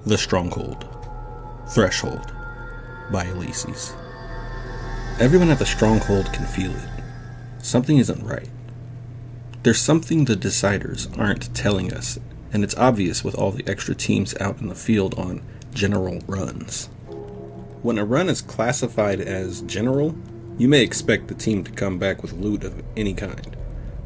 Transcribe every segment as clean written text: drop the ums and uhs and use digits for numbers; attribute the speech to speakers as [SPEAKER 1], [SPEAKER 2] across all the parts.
[SPEAKER 1] The Stronghold. Threshold by Ulysses. Everyone at the Stronghold can feel it. Something isn't right. There's something the deciders aren't telling us, and it's obvious with all the extra teams out in the field on general runs. When a run is classified as general, you may expect the team to come back with loot of any kind.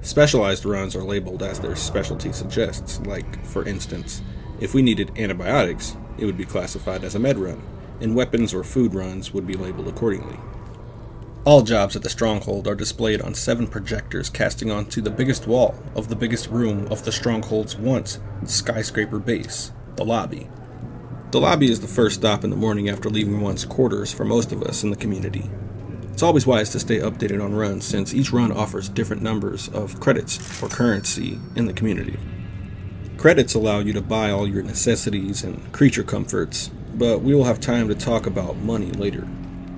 [SPEAKER 1] Specialized runs are labeled as their specialty suggests, like, for instance, if we needed antibiotics, it would be classified as a med run, and weapons or food runs would be labeled accordingly. All jobs at the Stronghold are displayed on 7 projectors casting onto the biggest wall of the biggest room of the Stronghold's once skyscraper base, the lobby. The lobby is the first stop in the morning after leaving one's quarters for most of us in the community. It's always wise to stay updated on runs since each run offers different numbers of credits or currency in the community. Credits allow you to buy all your necessities and creature comforts, but we will have time to talk about money later.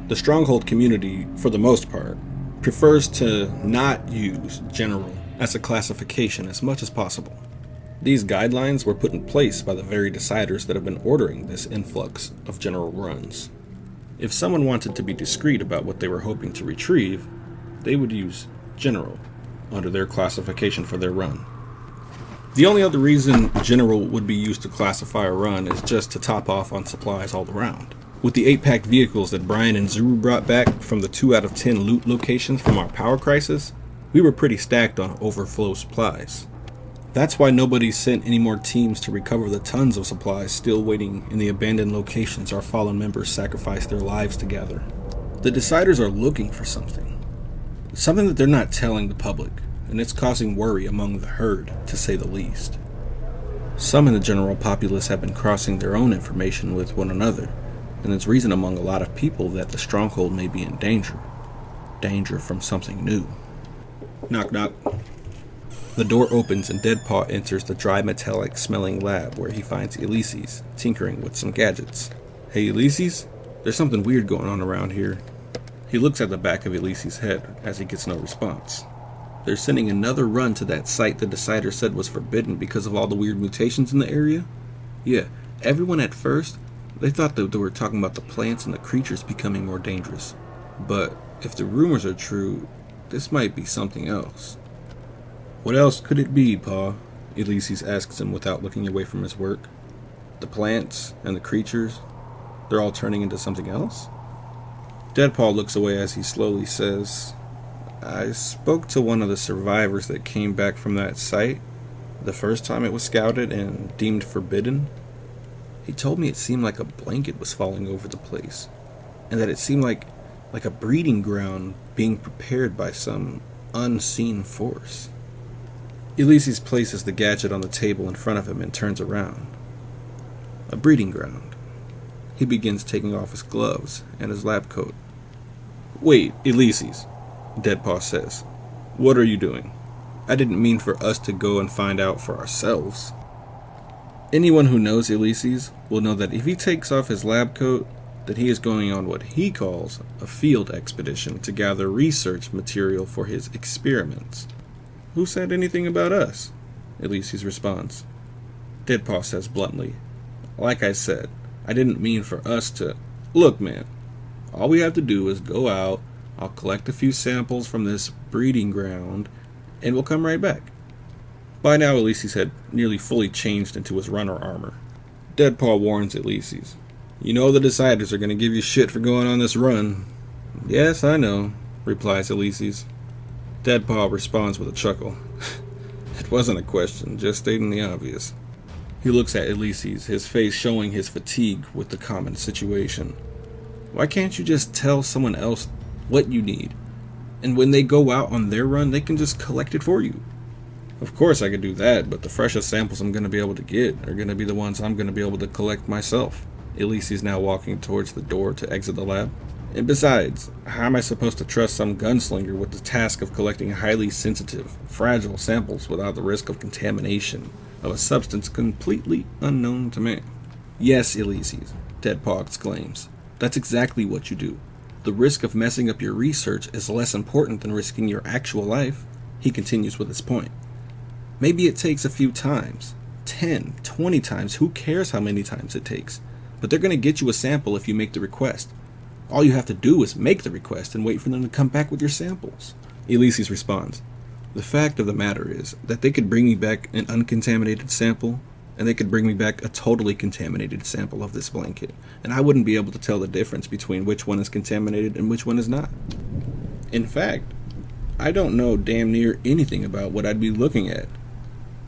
[SPEAKER 1] The Stronghold community, for the most part, prefers to not use general as a classification as much as possible. These guidelines were put in place by the very deciders that have been ordering this influx of general runs. If someone wanted to be discreet about what they were hoping to retrieve, they would use general under their classification for their run. The only other reason general would be used to classify a run is just to top off on supplies all around. With the 8-pack vehicles that Brian and Zuru brought back from the 2 out of 10 loot locations from our power crisis, we were pretty stacked on overflow supplies. That's why nobody sent any more teams to recover the tons of supplies still waiting in the abandoned locations our fallen members sacrificed their lives to gather. The deciders are looking for something that they're not telling the public, and it's causing worry among the herd, to say the least. Some in the general populace have been crossing their own information with one another, and it's reason among a lot of people that the Stronghold may be in danger. Danger from something new. Knock knock. The door opens and Deadpaw enters the dry metallic smelling lab where he finds Ulysses tinkering with some gadgets. Hey Ulysses, there's something weird going on around here. He looks at the back of Ulysses' head as he gets no response. They're sending another run to that site the decider said was forbidden because of all the weird mutations in the area? Yeah, everyone at first, they thought that they were talking about the plants and the creatures becoming more dangerous. But if the rumors are true, this might be something else. What else could it be, Pa? Ulysses asks him without looking away from his work. The plants and the creatures, they're all turning into something else? Deadpaw looks away as he slowly says, I spoke to one of the survivors that came back from that site the first time it was scouted and deemed forbidden. He told me it seemed like a blanket was falling over the place, and that it seemed like a breeding ground being prepared by some unseen force. Ulysses places the gadget on the table in front of him and turns around. A breeding ground. He begins taking off his gloves and his lab coat. Wait, Ulysses, Deadpaw says. What are you doing? I didn't mean for us to go and find out for ourselves. Anyone who knows Ulysses will know that if he takes off his lab coat, that he is going on what he calls a field expedition to gather research material for his experiments. Who said anything about us? Ulysses responds. Deadpaw says bluntly, like I said, I didn't mean for us to... Look, man, all we have to do is go out, I'll collect a few samples from this breeding ground, and we'll come right back. By now, Ulysses had nearly fully changed into his runner armor. Deadpaw warns Ulysses, you know the deciders are going to give you shit for going on this run. Yes, I know, replies Ulysses. Deadpaw responds with a chuckle. It wasn't a question, just stating the obvious. He looks at Ulysses, his face showing his fatigue with the common situation. Why can't you just tell someone else what you need? And when they go out on their run, they can just collect it for you. Of course I could do that, but the freshest samples I'm going to be able to get are going to be the ones I'm going to be able to collect myself. Ulysses now walking towards the door to exit the lab. And besides, how am I supposed to trust some gunslinger with the task of collecting highly sensitive, fragile samples without the risk of contamination of a substance completely unknown to man? Yes, Ulysses, Deadpaw exclaims. That's exactly what you do. The risk of messing up your research is less important than risking your actual life. He continues with his point. Maybe it takes a few times 10, 20 times, who cares how many times it takes? But they're going to get you a sample if you make the request. All you have to do is make the request and wait for them to come back with your samples. Ulysses responds, the fact of the matter is that they could bring me back an uncontaminated sample, and they could bring me back a totally contaminated sample of this blanket, and I wouldn't be able to tell the difference between which one is contaminated and which one is not. In fact, I don't know damn near anything about what I'd be looking at.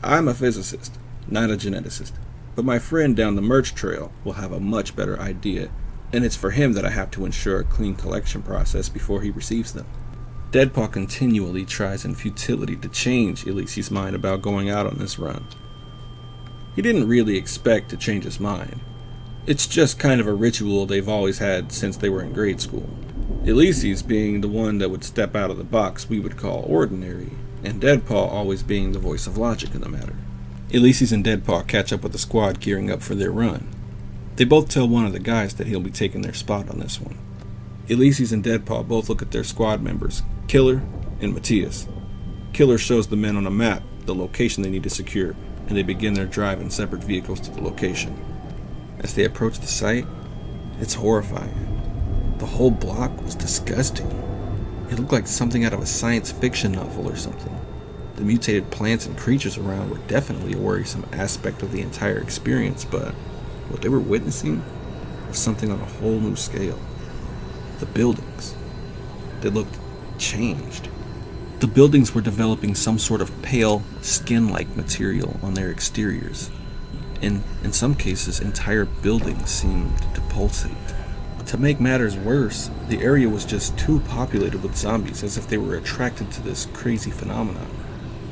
[SPEAKER 1] I'm a physicist, not a geneticist, but my friend down the merch trail will have a much better idea, and it's for him that I have to ensure a clean collection process before he receives them. Deadpaw continually tries in futility to change Ulysses' mind about going out on this run. He didn't really expect to change his mind. It's just kind of a ritual they've always had since they were in grade school. Ulysses being the one that would step out of the box we would call ordinary, and Deadpaw always being the voice of logic in the matter. Ulysses and Deadpaw catch up with the squad gearing up for their run. They both tell one of the guys that he'll be taking their spot on this one. Ulysses and Deadpaw both look at their squad members, Killer and Matthias. Killer shows the men on a map the location they need to secure, and they begin their drive in separate vehicles to the location. As they approach the site, it's horrifying. The whole block was disgusting. It looked like something out of a science fiction novel or something. The mutated plants and creatures around were definitely a worrisome aspect of the entire experience, but what they were witnessing was something on a whole new scale. The buildings. They looked changed. The buildings were developing some sort of pale, skin-like material on their exteriors. And in some cases, entire buildings seemed to pulsate. To make matters worse, the area was just too populated with zombies, as if they were attracted to this crazy phenomenon.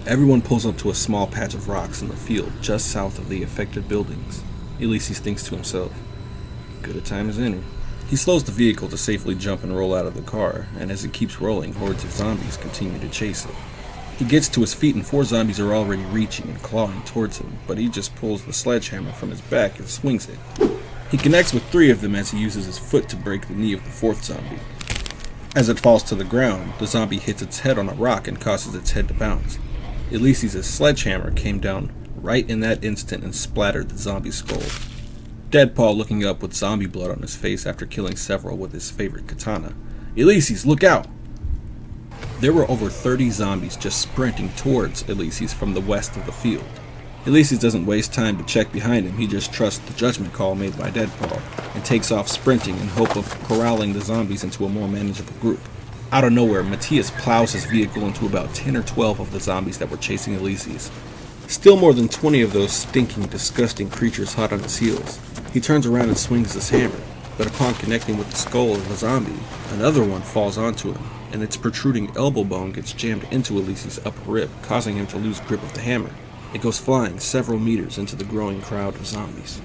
[SPEAKER 1] Everyone pulls up to a small patch of rocks in the field just south of the affected buildings. Ulysses thinks to himself, good a time as any. He slows the vehicle to safely jump and roll out of the car, and as it keeps rolling, hordes of zombies continue to chase it. He gets to his feet and 4 zombies are already reaching and clawing towards him, but he just pulls the sledgehammer from his back and swings it. He connects with 3 of them as he uses his foot to break the knee of the 4th zombie. As it falls to the ground, the zombie hits its head on a rock and causes its head to bounce. Ulysses' sledgehammer came down right in that instant and splattered the zombie's skull. Deadpaw looking up with zombie blood on his face after killing several with his favorite katana. Ulysses, look out! There were over 30 zombies just sprinting towards Ulysses from the west of the field. Ulysses doesn't waste time to check behind him, he just trusts the judgment call made by Deadpaw, and takes off sprinting in hope of corralling the zombies into a more manageable group. Out of nowhere, Matthias plows his vehicle into about 10 or 12 of the zombies that were chasing Ulysses. Still more than 20 of those stinking, disgusting creatures hot on his heels. He turns around and swings his hammer, but upon connecting with the skull of a zombie, another one falls onto him, and its protruding elbow bone gets jammed into Ulysses' upper rib, causing him to lose grip of the hammer. It goes flying several meters into the growing crowd of zombies.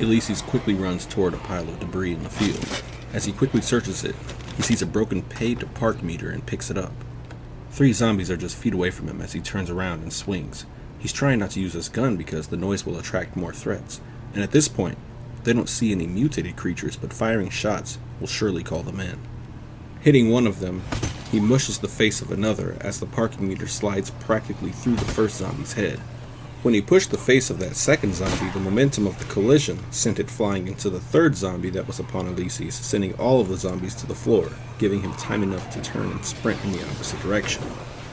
[SPEAKER 1] Ulysses quickly runs toward a pile of debris in the field. As he quickly searches it, he sees a broken pay-to-park meter and picks it up. 3 zombies are just feet away from him as he turns around and swings. He's trying not to use his gun because the noise will attract more threats, and at this point, they don't see any mutated creatures, but firing shots will surely call them in. Hitting one of them, he mushes the face of another as the parking meter slides practically through the first zombie's head. When he pushed the face of that second zombie, the momentum of the collision sent it flying into the 3rd zombie that was upon Ulysses, sending all of the zombies to the floor, giving him time enough to turn and sprint in the opposite direction.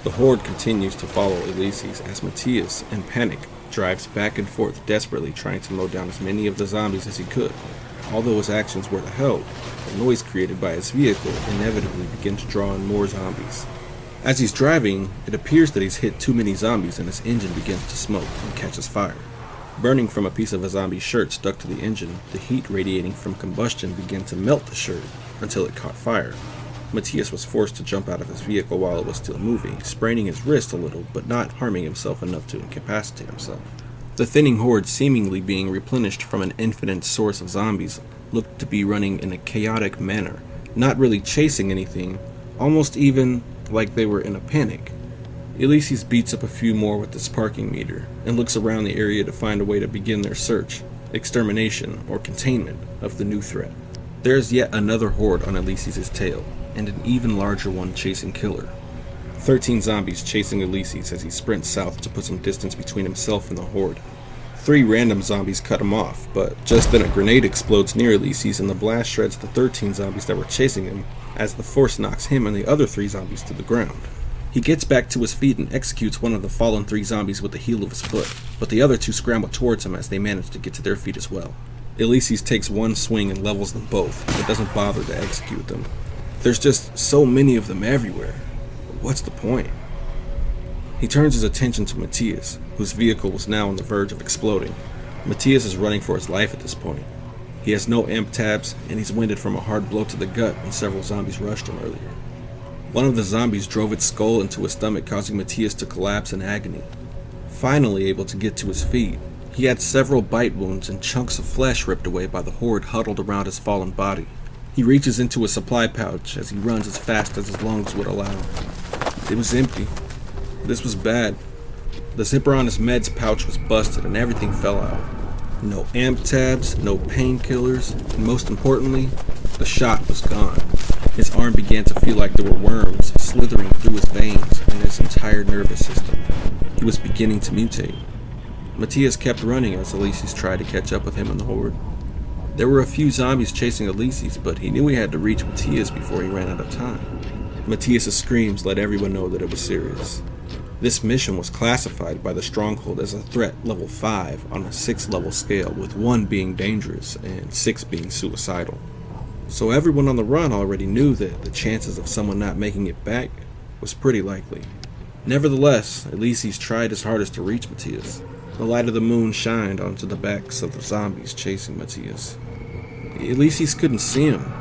[SPEAKER 1] The horde continues to follow Ulysses as Matthias, in panic, drives back and forth desperately trying to mow down as many of the zombies as he could. Although his actions were to help, the noise created by his vehicle inevitably began to draw in more zombies. As he's driving, it appears that he's hit too many zombies and his engine begins to smoke and catches fire. Burning from a piece of a zombie's shirt stuck to the engine, the heat radiating from combustion began to melt the shirt until it caught fire. Matthias was forced to jump out of his vehicle while it was still moving, spraining his wrist a little but not harming himself enough to incapacitate himself. The thinning horde, seemingly being replenished from an infinite source of zombies, looked to be running in a chaotic manner, not really chasing anything, almost even like they were in a panic. Ulysses beats up a few more with his parking meter and looks around the area to find a way to begin their search, extermination, or containment of the new threat. There is yet another horde on Ulysses' tail, and an even larger one chasing Killer. 13 zombies chasing Ulysses as he sprints south to put some distance between himself and the horde. 3 random zombies cut him off, but just then a grenade explodes near Ulysses and the blast shreds the 13 zombies that were chasing him as the force knocks him and the other 3 zombies to the ground. He gets back to his feet and executes one of the fallen 3 zombies with the heel of his foot, but the other 2 scramble towards him as they manage to get to their feet as well. Ulysses takes one swing and levels them both, but doesn't bother to execute them. There's just so many of them everywhere. What's the point? He turns his attention to Matthias, whose vehicle was now on the verge of exploding. Matthias is running for his life at this point. He has no amp tabs, and he's winded from a hard blow to the gut when several zombies rushed him earlier. One of the zombies drove its skull into his stomach, causing Matthias to collapse in agony. Finally able to get to his feet, he had several bite wounds and chunks of flesh ripped away by the horde huddled around his fallen body. He reaches into his supply pouch as he runs as fast as his lungs would allow. It was empty. This was bad. The zipper on his meds pouch was busted and everything fell out. No amp tabs, no painkillers, and most importantly, the shot was gone. His arm began to feel like there were worms slithering through his veins and his entire nervous system. He was beginning to mutate. Matthias kept running as Ulysses tried to catch up with him in the horde. There were a few zombies chasing Ulysses, but he knew he had to reach Matthias before he ran out of time. Matthias' screams let everyone know that it was serious. This mission was classified by the Stronghold as a threat level 5 on a 6-level scale, with 1 being dangerous and 6 being suicidal. So everyone on the run already knew that the chances of someone not making it back was pretty likely. Nevertheless, Ulysses tried his hardest to reach Matthias. The light of the moon shined onto the backs of the zombies chasing Matthias. Ulysses couldn't see him,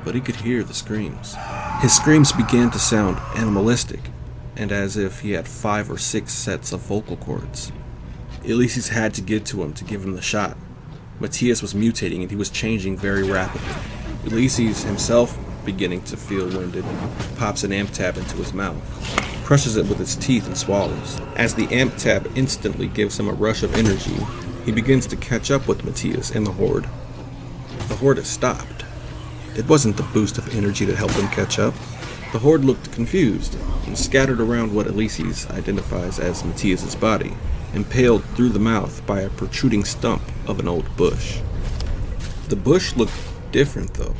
[SPEAKER 1] but he could hear the screams. His screams began to sound animalistic, and as if he had 5 or 6 sets of vocal cords. Ulysses had to get to him to give him the shot. Matthias was mutating and he was changing very rapidly. Ulysses himself, beginning to feel winded, pops an amp tab into his mouth, crushes it with his teeth and swallows. As the amp tab instantly gives him a rush of energy, he begins to catch up with Matthias and the horde. The horde has stopped. It wasn't the boost of energy that helped him catch up. The horde looked confused and scattered around what Ulysses identifies as Matthias' body, impaled through the mouth by a protruding stump of an old bush. The bush looked different though.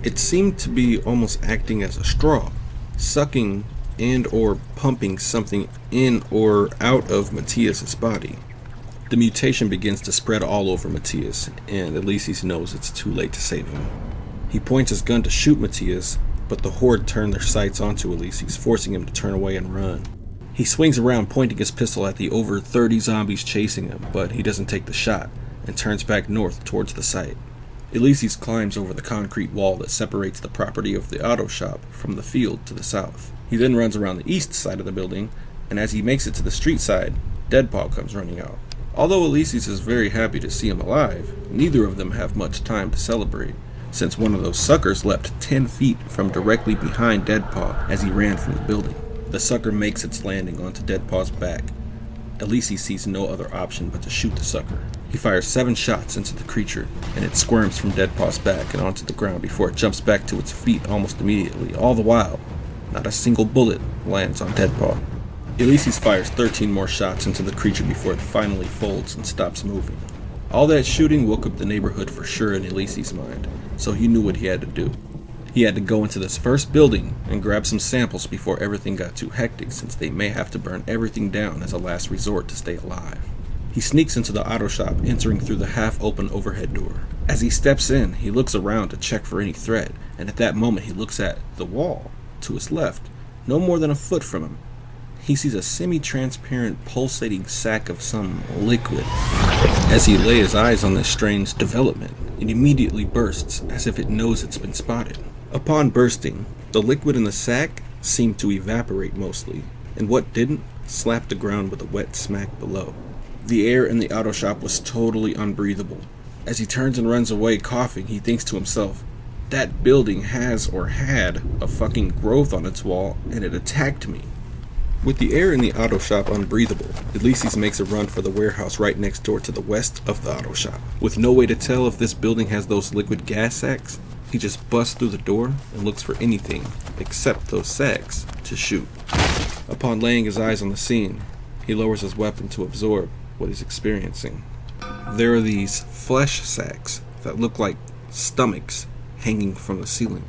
[SPEAKER 1] It seemed to be almost acting as a straw, sucking and or pumping something in or out of Matthias' body. The mutation begins to spread all over Matthias, and Ulysses knows it's too late to save him. He points his gun to shoot Matthias, but the horde turn their sights onto Ulysses, forcing him to turn away and run. He swings around, pointing his pistol at the over 30 zombies chasing him, but he doesn't take the shot, and turns back north towards the site. Ulysses climbs over the concrete wall that separates the property of the auto shop from the field to the south. He then runs around the east side of the building, and as he makes it to the street side, Deadpaw comes running out. Although Ulysses is very happy to see him alive, neither of them have much time to celebrate, since one of those suckers leapt 10 feet from directly behind Deadpaw as he ran from the building. The sucker makes its landing onto Deadpaw's back. Ulysses sees no other option but to shoot the sucker. He fires 7 shots into the creature, and it squirms from Deadpaw's back and onto the ground before it jumps back to its feet almost immediately. All the while, not a single bullet lands on Deadpaw. Ulysses fires 13 more shots into the creature before it finally folds and stops moving. All that shooting woke up the neighborhood for sure in Ulysses' mind, so he knew what he had to do. He had to go into this first building and grab some samples before everything got too hectic, since they may have to burn everything down as a last resort to stay alive. He sneaks into the auto shop, entering through the half-open overhead door. As he steps in, he looks around to check for any threat, and at that moment he looks at the wall to his left, no more than a foot from him. He sees a semi-transparent, pulsating sack of some liquid. As he lays his eyes on this strange development, it immediately bursts, as if it knows it's been spotted. Upon bursting, the liquid in the sack seemed to evaporate mostly, and what didn't slapped the ground with a wet smack below. The air in the auto shop was totally unbreathable. As he turns and runs away coughing, he thinks to himself, that building has or had a fucking growth on its wall, and it attacked me. With the air in the auto shop unbreathable, Ulysses makes a run for the warehouse right next door to the west of the auto shop. With no way to tell if this building has those liquid gas sacks, he just busts through the door and looks for anything, except those sacks, to shoot. Upon laying his eyes on the scene, he lowers his weapon to absorb what he's experiencing. There are these flesh sacks that look like stomachs hanging from the ceiling.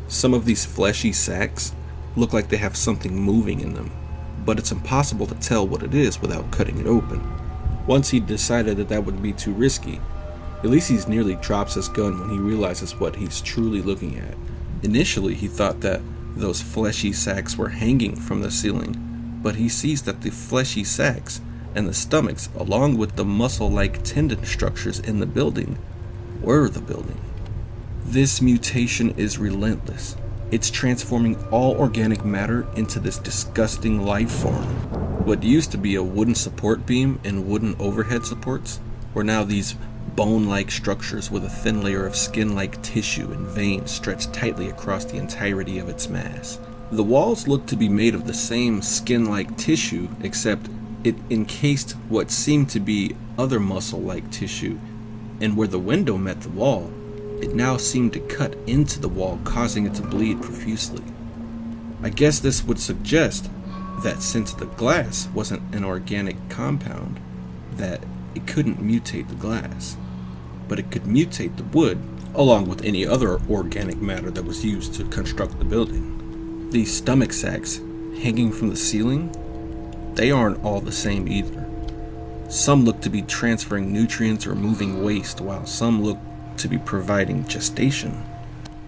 [SPEAKER 1] Some of these fleshy sacks look like they have something moving in them, but it's impossible to tell what it is without cutting it open. Once he decided that would be too risky, Ulysses nearly drops his gun when he realizes what he's truly looking at. Initially, he thought that those fleshy sacks were hanging from the ceiling, but he sees that the fleshy sacks and the stomachs, along with the muscle-like tendon structures in the building, were the building. This mutation is relentless. It's transforming all organic matter into this disgusting life form. What used to be a wooden support beam and wooden overhead supports were now these bone-like structures with a thin layer of skin-like tissue and veins stretched tightly across the entirety of its mass. The walls looked to be made of the same skin-like tissue, except it encased what seemed to be other muscle-like tissue, and where the window met the wall, it now seemed to cut into the wall, causing it to bleed profusely. I guess this would suggest that since the glass wasn't an organic compound, that it couldn't mutate the glass, but it could mutate the wood, along with any other organic matter that was used to construct the building. These stomach sacks hanging from the ceiling, they aren't all the same either. Some look to be transferring nutrients or moving waste, while some look to be providing gestation.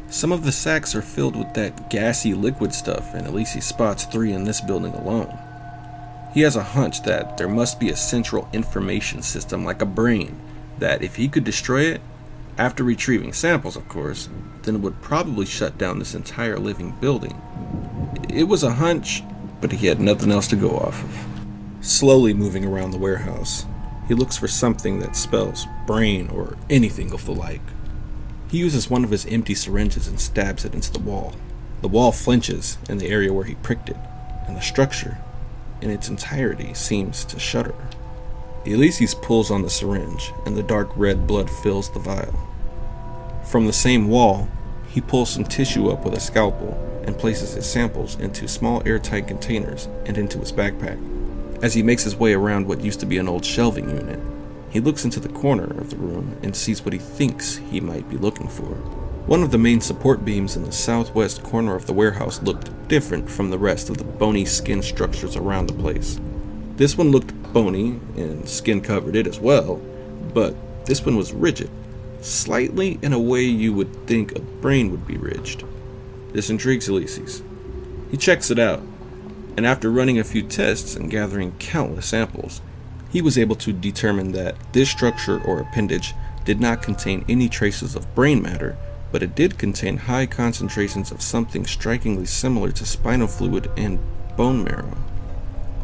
[SPEAKER 1] Some of the sacks are filled with that gassy liquid stuff, and Ulysses spots 3 in this building alone. He has a hunch that there must be a central information system like a brain, that if he could destroy it, after retrieving samples of course, then it would probably shut down this entire living building. It was a hunch, but he had nothing else to go off of. Slowly moving around the warehouse, he looks for something that spells brain or anything of the like. He uses one of his empty syringes and stabs it into the wall. The wall flinches in the area where he pricked it, and the structure in its entirety seems to shudder. Ulysses pulls on the syringe, and the dark red blood fills the vial. From the same wall, he pulls some tissue up with a scalpel and places his samples into small airtight containers and into his backpack. As he makes his way around what used to be an old shelving unit, he looks into the corner of the room and sees what he thinks he might be looking for. One of the main support beams in the southwest corner of the warehouse looked different from the rest of the bony skin structures around the place. This one looked bony, and skin covered it as well, but this one was rigid, slightly in a way you would think a brain would be ridged. This intrigues Ulysses. He checks it out, and after running a few tests and gathering countless samples, he was able to determine that this structure or appendage did not contain any traces of brain matter, but it did contain high concentrations of something strikingly similar to spinal fluid and bone marrow.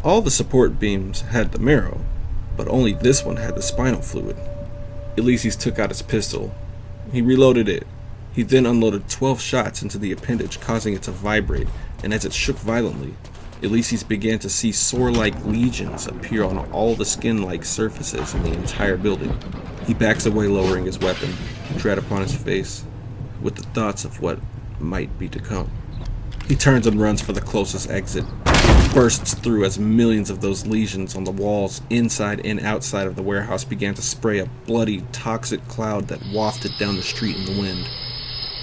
[SPEAKER 1] All the support beams had the marrow, but only this one had the spinal fluid. Ulysses took out his pistol. He reloaded it. He then unloaded 12 shots into the appendage, causing it to vibrate, and as it shook violently, Ulysses began to see sore-like lesions appear on all the skin-like surfaces in the entire building. He backs away, lowering his weapon, dread upon his face, with the thoughts of what might be to come. He turns and runs for the closest exit, bursts through as millions of those lesions on the walls inside and outside of the warehouse began to spray a bloody, toxic cloud that wafted down the street in the wind.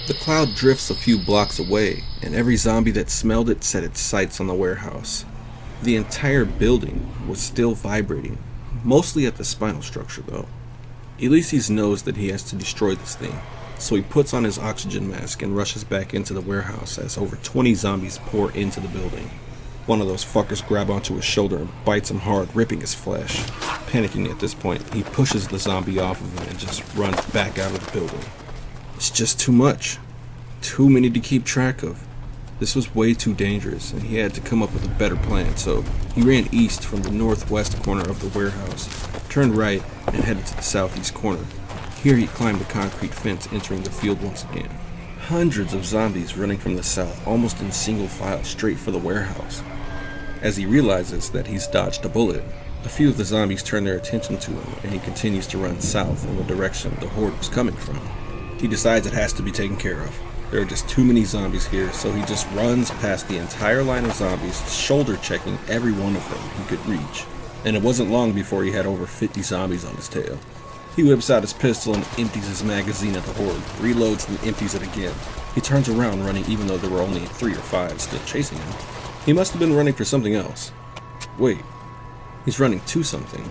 [SPEAKER 1] The cloud drifts a few blocks away, and every zombie that smelled it set its sights on the warehouse. The entire building was still vibrating, mostly at the spinal structure though. Ulysses knows that he has to destroy this thing, so he puts on his oxygen mask and rushes back into the warehouse as over 20 zombies pour into the building. One of those fuckers grabs onto his shoulder and bites him hard, ripping his flesh. Panicking at this point, he pushes the zombie off of him and just runs back out of the building. It's just too much. Too many to keep track of. This was way too dangerous, and he had to come up with a better plan, so he ran east from the northwest corner of the warehouse, turned right, and headed to the southeast corner. Here he climbed the concrete fence, entering the field once again. Hundreds of zombies running from the south, almost in single file, straight for the warehouse. As he realizes that he's dodged a bullet, a few of the zombies turn their attention to him, and he continues to run south in the direction the horde was coming from. He decides it has to be taken care of. There are just too many zombies here, so he just runs past the entire line of zombies, shoulder checking every one of them he could reach. and it wasn't long before he had over 50 zombies on his tail. He whips out his pistol and empties his magazine at the horde, reloads and empties it again. He turns around running even though there were only 3 or 5 still chasing him. He must have been running for something else. Wait, he's running to something.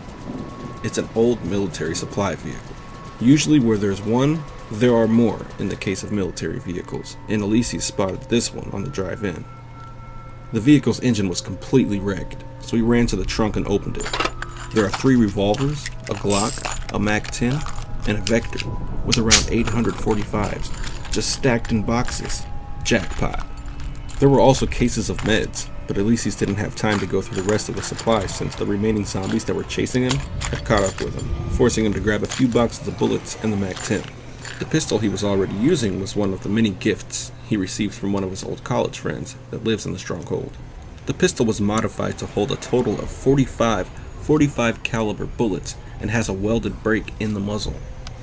[SPEAKER 1] It's an old military supply vehicle. Usually where there's one, there are more in the case of military vehicles, and Elysius spotted this one on the drive in. The vehicle's engine was completely wrecked, so he ran to the trunk and opened it. There are 3 revolvers, a Glock, a MAC-10, and a Vector, with around 845s, just stacked in boxes. Jackpot. There were also cases of meds, but Elysius didn't have time to go through the rest of the supplies since the remaining zombies that were chasing him had caught up with him, forcing him to grab a few boxes of bullets and the MAC-10. The pistol he was already using was one of the many gifts he received from one of his old college friends that lives in the Stronghold. The pistol was modified to hold a total of 45 caliber bullets and has a welded break in the muzzle.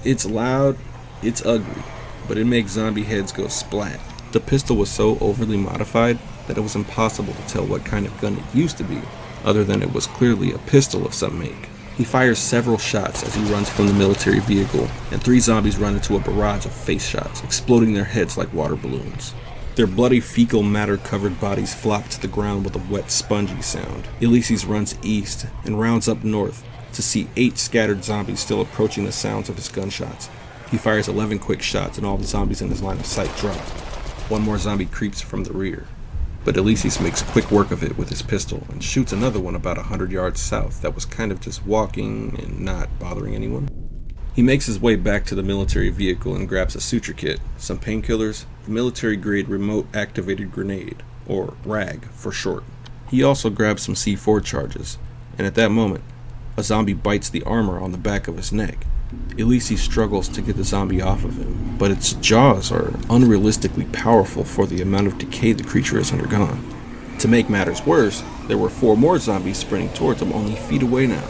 [SPEAKER 1] It's loud, it's ugly, but it makes zombie heads go splat. The pistol was so overly modified that it was impossible to tell what kind of gun it used to be, other than it was clearly a pistol of some make. He fires several shots as he runs from the military vehicle, and 3 zombies run into a barrage of face shots, exploding their heads like water balloons. Their bloody fecal matter-covered bodies flop to the ground with a wet, spongy sound. Elysius runs east and rounds up north to see 8 scattered zombies still approaching the sounds of his gunshots. He fires 11 quick shots and all the zombies in his line of sight drop. One more zombie creeps from the rear, but Elysius makes quick work of it with his pistol and shoots another one about 100 yards south that was kind of just walking and not bothering anyone. He makes his way back to the military vehicle and grabs a suture kit, some painkillers, the military-grade remote-activated grenade, or RAG for short. He also grabs some C4 charges, and at that moment, a zombie bites the armor on the back of his neck. Elysius struggles to get the zombie off of him, but its jaws are unrealistically powerful for the amount of decay the creature has undergone. To make matters worse, there were 4 more zombies sprinting towards him only feet away now.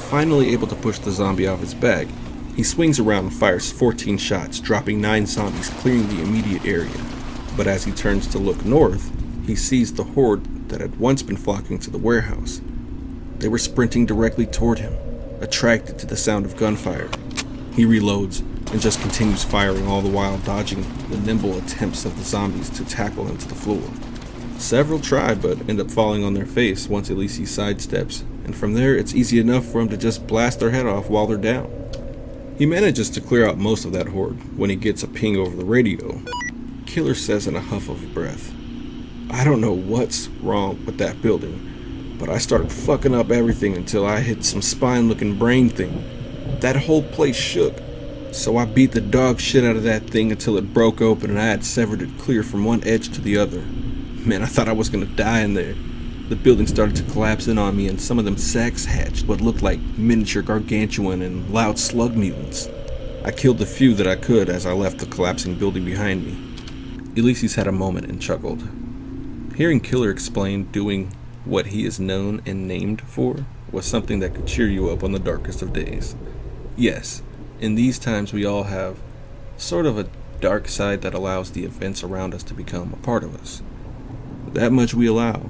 [SPEAKER 1] Finally able to push the zombie off his back, he swings around and fires 14 shots, dropping 9 zombies, clearing the immediate area. But as he turns to look north, he sees the horde that had once been flocking to the warehouse. They were sprinting directly toward him, attracted to the sound of gunfire. He reloads and just continues firing, all the while dodging the nimble attempts of the zombies to tackle him to the floor. Several try but end up falling on their face once Elysius sidesteps, and from there it's easy enough for him to just blast their head off while they're down. He manages to clear out most of that horde when he gets a ping over the radio. Killer says in a huff of breath, "I don't know what's wrong with that building, but I started fucking up everything until I hit some spine-looking brain thing. That whole place shook, so I beat the dog shit out of that thing until it broke open and I had severed it clear from one edge to the other. Man, I thought I was gonna die in there. The building started to collapse in on me and some of them sacks hatched what looked like miniature gargantuan and loud slug mutants. I killed the few that I could as I left the collapsing building behind me." Elysius had a moment and chuckled. Hearing Killer explain doing what he is known and named for was something that could cheer you up on the darkest of days. Yes, in these times we all have sort of a dark side that allows the events around us to become a part of us. That much we allow,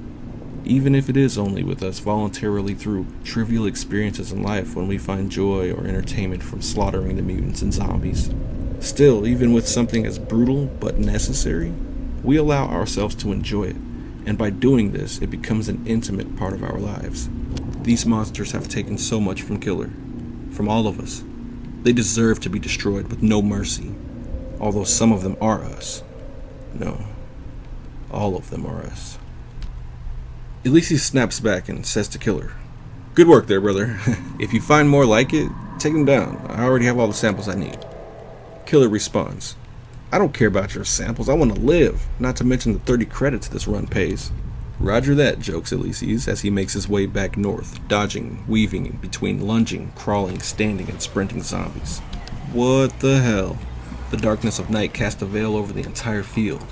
[SPEAKER 1] even if it is only with us voluntarily through trivial experiences in life when we find joy or entertainment from slaughtering the mutants and zombies. Still, even with something as brutal but necessary, we allow ourselves to enjoy it, and by doing this, it becomes an intimate part of our lives. These monsters have taken so much from Killer, from all of us. They deserve to be destroyed with no mercy, although some of them are us. No, all of them are us. Elysius snaps back and says to Killer, "Good work there, brother. If you find more like it, take them down. I already have all the samples I need." Killer responds, "I don't care about your samples. I want to live, not to mention the 30 credits this run pays." "Roger that," jokes Elysius as he makes his way back north, dodging, weaving between lunging, crawling, standing, and sprinting zombies. What the hell? The darkness of night cast a veil over the entire field.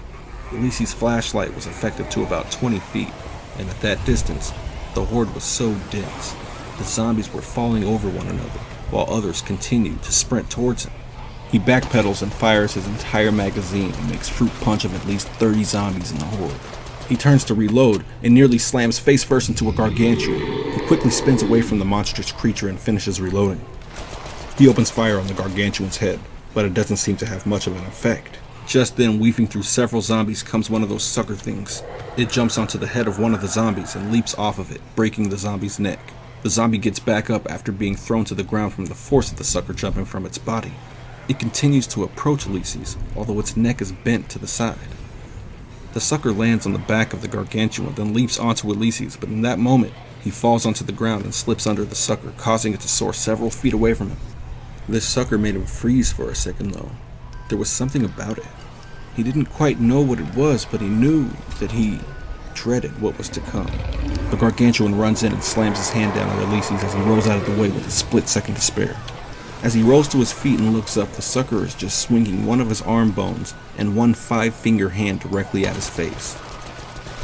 [SPEAKER 1] Elysius' flashlight was effective to about 20 feet, and at that distance, the horde was so dense, the zombies were falling over one another, while others continued to sprint towards him. He backpedals and fires his entire magazine and makes fruit punch of at least 30 zombies in the horde. He turns to reload and nearly slams face first into a gargantuan. He quickly spins away from the monstrous creature and finishes reloading. He opens fire on the gargantuan's head, but it doesn't seem to have much of an effect. Just then, weaving through several zombies comes one of those sucker things. It jumps onto the head of one of the zombies and leaps off of it, breaking the zombie's neck. The zombie gets back up after being thrown to the ground from the force of the sucker jumping from its body. It continues to approach Ulysses, although its neck is bent to the side. The sucker lands on the back of the gargantuan, then leaps onto Ulysses, but in that moment, he falls onto the ground and slips under the sucker, causing it to soar several feet away from him. This sucker made him freeze for a second, though. There was something about it. He didn't quite know what it was, but he knew that he dreaded what was to come. The gargantuan runs in and slams his hand down on Ulysses as he rolls out of the way with a split second to spare. As he rolls to his feet and looks up, the sucker is just swinging one of his arm bones and one 5-finger hand directly at his face.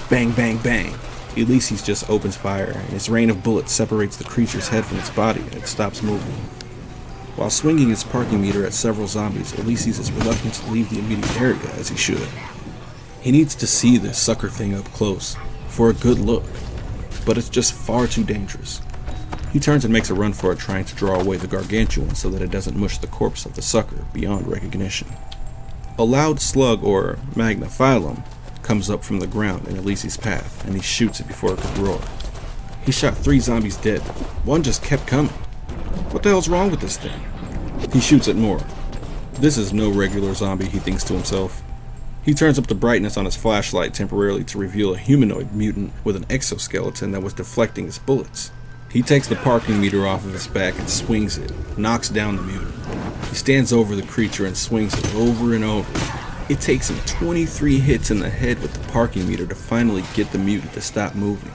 [SPEAKER 1] Bang, bang, bang. Ulysses just opens fire, and his rain of bullets separates the creature's head from its body, and it stops moving. While swinging his parking meter at several zombies, Ulysses is reluctant to leave the immediate area, as he should. He needs to see this sucker thing up close, for a good look, but it's just far too dangerous. He turns and makes a run for it, trying to draw away the gargantuan so that it doesn't mush the corpse of the sucker beyond recognition. A loud slug, or magnaphyllum, comes up from the ground in Ulysses' path, and he shoots it before it could roar. He shot 3 zombies dead. One just kept coming. What the hell's wrong with this thing? He shoots it more. This is no regular zombie, he thinks to himself. He turns up the brightness on his flashlight temporarily to reveal a humanoid mutant with an exoskeleton that was deflecting his bullets. He takes the parking meter off of his back and swings it, knocks down the mutant. He stands over the creature and swings it over and over. It takes him 23 hits in the head with the parking meter to finally get the mutant to stop moving.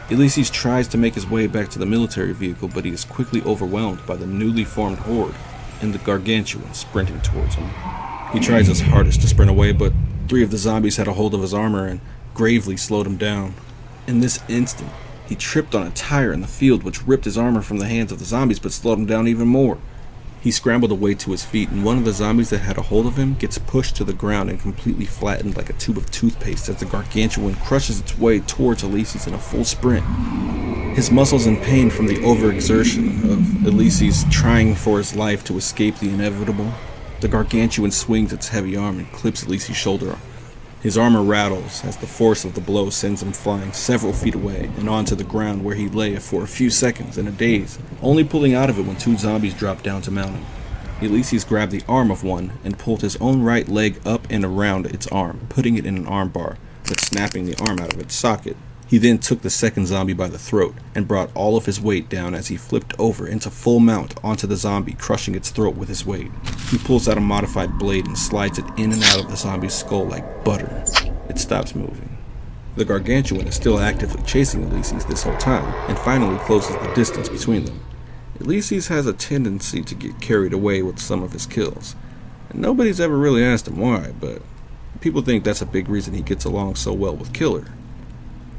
[SPEAKER 1] Ulysses tries to make his way back to the military vehicle, but he is quickly overwhelmed by the newly formed horde and the gargantuan sprinting towards him. He tries his hardest to sprint away, but 3 of the zombies had a hold of his armor and gravely slowed him down. In this instant, he tripped on a tire in the field, which ripped his armor from the hands of the zombies but slowed him down even more. He scrambled away to his feet, and one of the zombies that had a hold of him gets pushed to the ground and completely flattened like a tube of toothpaste as the gargantuan crushes its way towards Ulysses in a full sprint. His muscles in pain from the overexertion of Ulysses trying for his life to escape the inevitable, the gargantuan swings its heavy arm and clips Ulysses' shoulder. His armor rattles as the force of the blow sends him flying several feet away and onto the ground, where he lay for a few seconds in a daze, only pulling out of it when 2 zombies dropped down to mount him. Ulysses grabbed the arm of one and pulled his own right leg up and around its arm, putting it in an arm bar, but snapping the arm out of its socket. He then took the second zombie by the throat and brought all of his weight down as he flipped over into full mount onto the zombie, crushing its throat with his weight. He pulls out a modified blade and slides it in and out of the zombie's skull like butter. It stops moving. The gargantuan is still actively chasing Ulysses this whole time, and finally closes the distance between them. Ulysses has a tendency to get carried away with some of his kills, and nobody's ever really asked him why, but people think that's a big reason he gets along so well with Killer.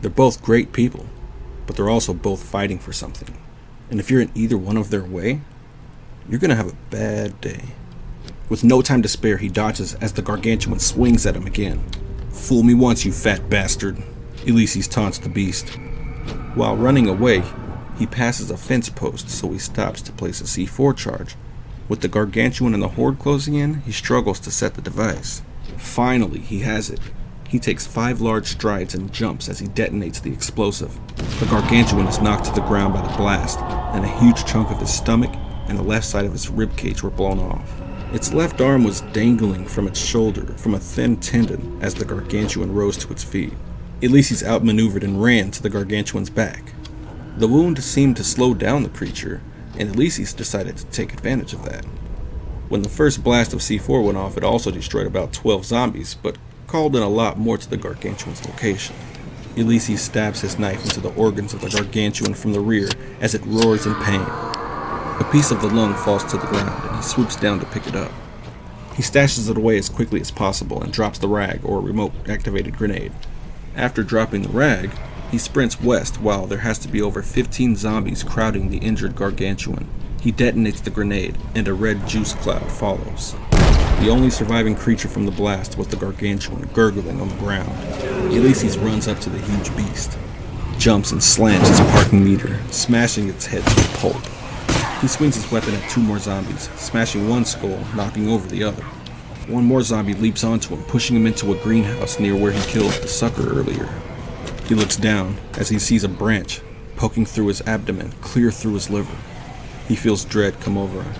[SPEAKER 1] They're both great people, but they're also both fighting for something. And if you're in either one of their way, you're gonna have a bad day. With no time to spare, he dodges as the gargantuan swings at him again. "Fool me once, you fat bastard," Ulysses taunts the beast. While running away, he passes a fence post, so he stops to place a C4 charge. With the gargantuan and the horde closing in, he struggles to set the device. Finally, he has it. He takes 5 large strides and jumps as he detonates the explosive. The gargantuan is knocked to the ground by the blast, and a huge chunk of his stomach and the left side of his ribcage were blown off. Its left arm was dangling from its shoulder from a thin tendon as the gargantuan rose to its feet. Ulysses outmaneuvered and ran to the gargantuan's back. The wound seemed to slow down the creature, and Ulysses decided to take advantage of that. When the first blast of C4 went off, it also destroyed about 12 zombies, but called in a lot more to the gargantuan's location. Ulysses stabs his knife into the organs of the gargantuan from the rear as it roars in pain. A piece of the lung falls to the ground, and he swoops down to pick it up. He stashes it away as quickly as possible and drops the rag, or remote-activated grenade. After dropping the rag, he sprints west while there has to be over 15 zombies crowding the injured gargantuan. He detonates the grenade, and a red juice cloud follows. The only surviving creature from the blast was the gargantuan gurgling on the ground. Ulysses runs up to the huge beast, jumps and slams his parking meter, smashing its head to a pulp. He swings his weapon at 2 more zombies, smashing one skull, knocking over the other. One more zombie leaps onto him, pushing him into a greenhouse near where he killed the sucker earlier. He looks down as he sees a branch poking through his abdomen, clear through his liver. He feels dread come over him.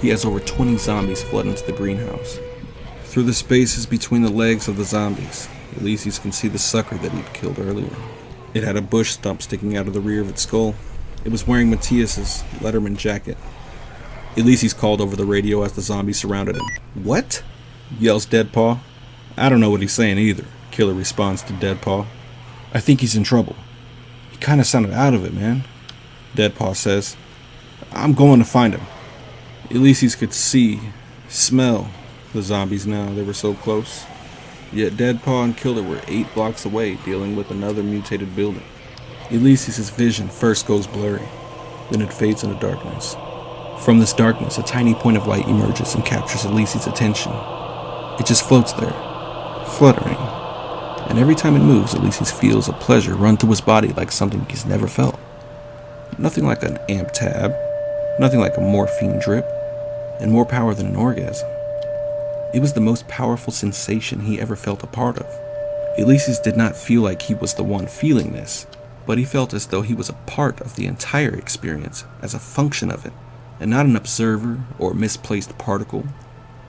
[SPEAKER 1] He has over 20 zombies flood into the greenhouse. Through the spaces between the legs of the zombies, Ulysses can see the sucker that he'd killed earlier. It had a bush stump sticking out of the rear of its skull. It was wearing Matthias's Letterman jacket. Ulysses called over the radio as the zombies surrounded him. "What?" yells Deadpaw. "I don't know what he's saying either," Killer responds to Deadpaw. "I think he's in trouble. He kinda sounded out of it, man." Deadpaw says, "I'm going to find him." Ulysses could smell the zombies now, they were so close. Yet Deadpaw and Killer were 8 blocks away, dealing with another mutated building. Ulysses' vision first goes blurry, then it fades into darkness. From this darkness, a tiny point of light emerges and captures Ulysses' attention. It just floats there, fluttering, and every time it moves, Ulysses feels a pleasure run through his body like something he's never felt. Nothing like an amp tab, nothing like a morphine drip, and more power than an orgasm. It was the most powerful sensation he ever felt a part of. Ulysses did not feel like he was the one feeling this, but he felt as though he was a part of the entire experience, as a function of it, and not an observer or misplaced particle.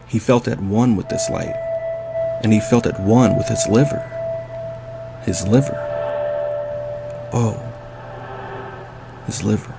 [SPEAKER 1] He felt at one with this light, and he felt at one with his liver. His liver. Oh, his liver.